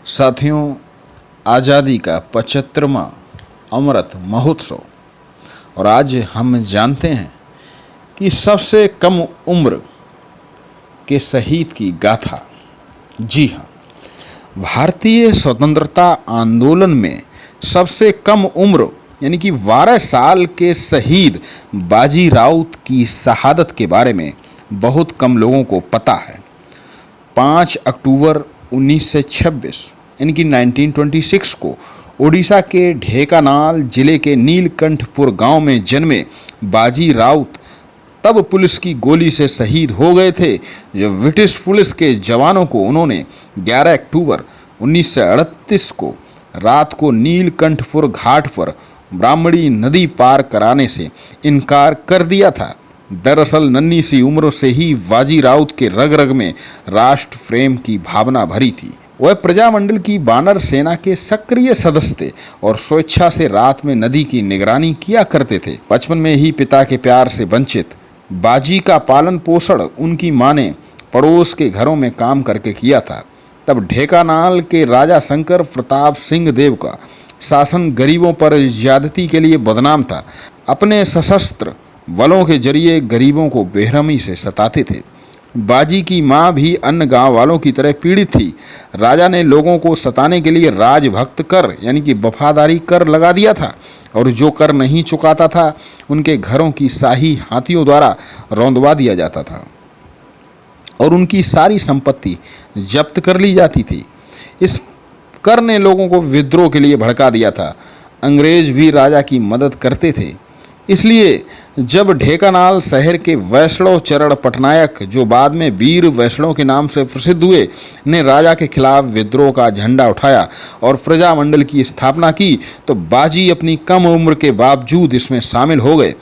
साथियों, आज़ादी का 75वां अमृत महोत्सव और आज हम जानते हैं कि सबसे कम उम्र के शहीद की गाथा। जी हाँ, भारतीय स्वतंत्रता आंदोलन में सबसे कम उम्र यानी कि 12 साल के शहीद बाजी राउत की शहादत के बारे में बहुत कम लोगों को पता है। 5 अक्टूबर 1926 यानी कि 1926 को ओडिशा के ढेंकानाल जिले के नीलकंठपुर गांव में जन्मे बाजी राउत तब पुलिस की गोली से शहीद हो गए थे जब ब्रिटिश पुलिस के जवानों को उन्होंने 11 अक्टूबर 1938 को रात को नीलकंठपुर घाट पर ब्राह्मणी नदी पार कराने से इनकार कर दिया था। दरअसल नन्ही सी उम्र से ही बाजी राउत के रग रग में राष्ट्र प्रेम की भावना भरी थी। वह प्रजामंडल की बानर सेना के सक्रिय सदस्य थे और स्वेच्छा से रात में नदी की निगरानी किया करते थे। बचपन में ही पिता के प्यार से वंचित बाजी का पालन पोषण उनकी मां ने पड़ोस के घरों में काम करके किया था। तब ढेंकानाल के राजा शंकर प्रताप सिंह देव का शासन गरीबों पर ज्यादती के लिए बदनाम था। अपने सशस्त्र बलों के जरिए गरीबों को बेरहमी से सताते थे। बाजी की मां भी अन्य गांव वालों की तरह पीड़ित थी। राजा ने लोगों को सताने के लिए राजभक्त कर यानी कि वफादारी कर लगा दिया था और जो कर नहीं चुकाता था उनके घरों की शाही हाथियों द्वारा रौंदवा दिया जाता था और उनकी सारी संपत्ति जब्त कर ली जाती थी। इस कर ने लोगों को विद्रोह के लिए भड़का दिया था। अंग्रेज भी राजा की मदद करते थे। इसलिए जब ढेंकानाल शहर के वैष्णव चरण पटनायक, जो बाद में वीर वैष्णव के नाम से प्रसिद्ध हुए, ने राजा के खिलाफ विद्रोह का झंडा उठाया और प्रजामंडल की स्थापना की तो बाजी अपनी कम उम्र के बावजूद इसमें शामिल हो गए।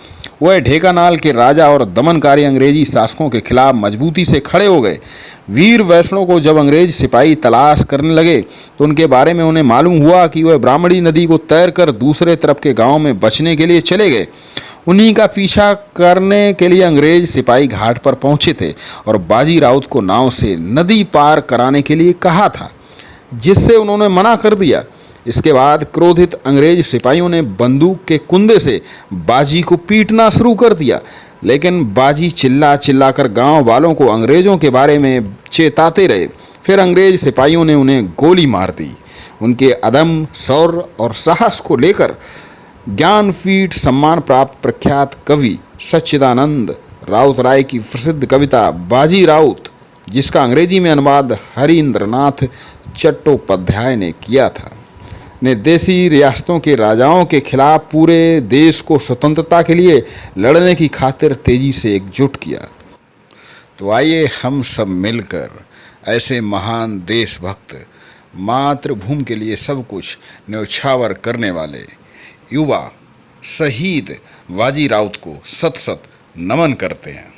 वह ढेंकानाल के राजा और दमनकारी अंग्रेजी शासकों के खिलाफ मजबूती से खड़े हो गए। वीर वैष्णव को जब अंग्रेज सिपाही तलाश करने लगे तो उनके बारे में उन्हें मालूम हुआ कि वह ब्राह्मणी नदी को तैरकर दूसरे तरफ के गांव में बचने के लिए चले गए। उन्हीं का पीछा करने के लिए अंग्रेज सिपाही घाट पर पहुंचे थे और बाजी राउत को नाव से नदी पार कराने के लिए कहा था, जिससे उन्होंने मना कर दिया। इसके बाद क्रोधित अंग्रेज सिपाहियों ने बंदूक के कुंदे से बाजी को पीटना शुरू कर दिया, लेकिन बाजी चिल्ला चिल्ला कर गाँव वालों को अंग्रेजों के बारे में चेताते रहे। फिर अंग्रेज सिपाहियों ने उन्हें गोली मार दी। उनके अदम्य शौर्य और साहस को लेकर ज्ञानपीठ सम्मान प्राप्त प्रख्यात कवि सच्चिदानंद राउत राय की प्रसिद्ध कविता बाजी राउत, जिसका अंग्रेजी में अनुवाद हरीन्द्रनाथ चट्टोपाध्याय ने किया था, ने देशी रियासतों के राजाओं के खिलाफ पूरे देश को स्वतंत्रता के लिए लड़ने की खातिर तेजी से एकजुट किया। तो आइए हम सब मिलकर ऐसे महान देशभक्त, मातृभूमि के लिए सब कुछ न्यौछावर करने वाले युवा शहीद बाजी राउत को सत सत नमन करते हैं।